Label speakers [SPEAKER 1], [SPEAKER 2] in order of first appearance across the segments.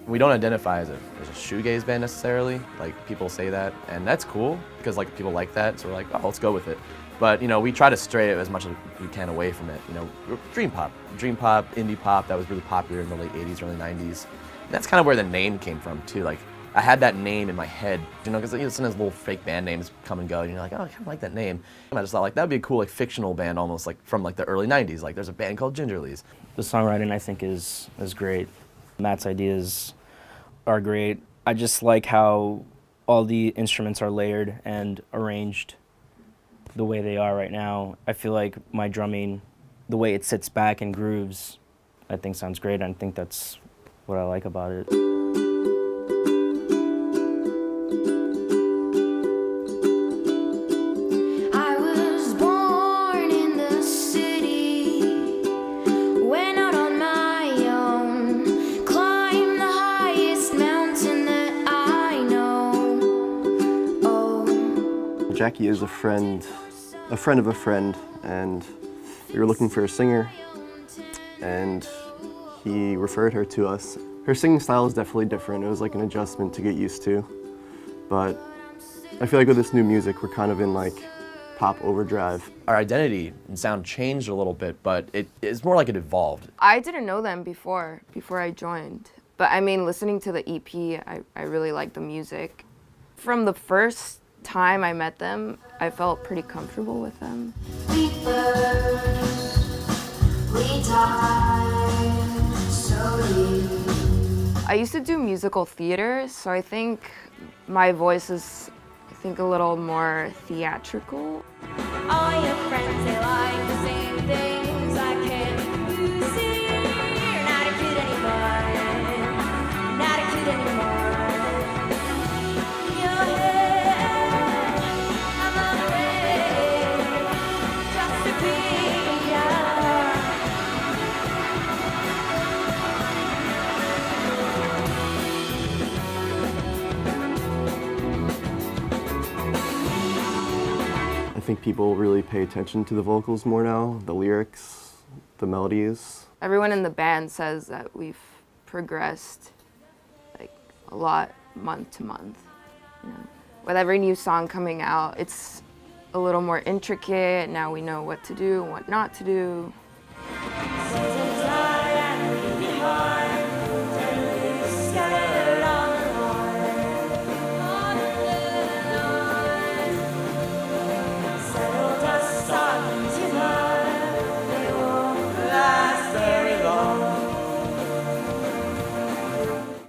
[SPEAKER 1] We don't identify as a shoegaze band necessarily, like people say that, and that's cool because like people like that, so we're like, oh, let's go with it. But you know, we try to stray it as much as we can away from it. You know, dream pop, indie pop that was really popular in the late '80s, early '90s. And that's kind of where the name came from too. Like I had that name in my head, you know, because sometimes little fake band names come and go, and you're like, oh, I kind of like that name. And I just thought like that would be a cool like fictional band, almost like from like the early '90s. Like there's a band called Gingerlys.
[SPEAKER 2] The songwriting I think is great. Matt's ideas are great. I just like how all the instruments are layered and arranged the way they are right now. I feel like my drumming, the way it sits back and grooves, I think sounds great, and I think that's what I like about it.
[SPEAKER 3] Jackie is a friend of a friend, and we were looking for a singer, and he referred her to us. Her singing style is definitely different. It was like an adjustment to get used to, but I feel like with this new music, we're kind of in like pop overdrive.
[SPEAKER 1] Our identity and sound changed a little bit, but it's more like it evolved.
[SPEAKER 4] I didn't know them before I joined, but I mean, listening to the EP, I really liked the music. From the first time I met them, I felt pretty comfortable with them. We died slowly. I used to do musical theater, so I think my voice is, a little more theatrical. All your friends, they like the same things. I can't lose it. You're not a kid anymore. Not a kid anymore.
[SPEAKER 3] I think people really pay attention to the vocals more now, the lyrics, the melodies.
[SPEAKER 4] Everyone in the band says that we've progressed like a lot month to month. You know, with every new song coming out, it's a little more intricate. Now we know what to do and what not to do.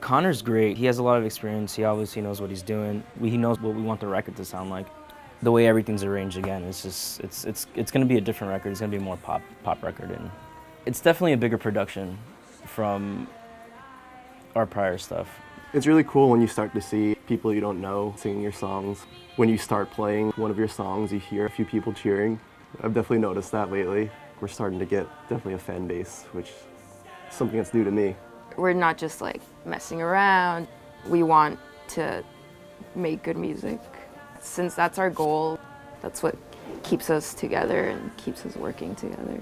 [SPEAKER 2] Connor's great. He has a lot of experience. He obviously knows what he's doing. He knows what we want the record to sound like. The way everything's arranged, again, it's just it's going to be a different record. It's going to be a more pop record, and it's definitely a bigger production from our prior stuff.
[SPEAKER 3] It's really cool when you start to see people you don't know singing your songs. When you start playing one of your songs, you hear a few people cheering. I've definitely noticed that lately. We're starting to get definitely a fan base, which is something that's new to me.
[SPEAKER 4] We're not just like messing around. We want to make good music. Since that's our goal, that's what keeps us together and keeps us working together.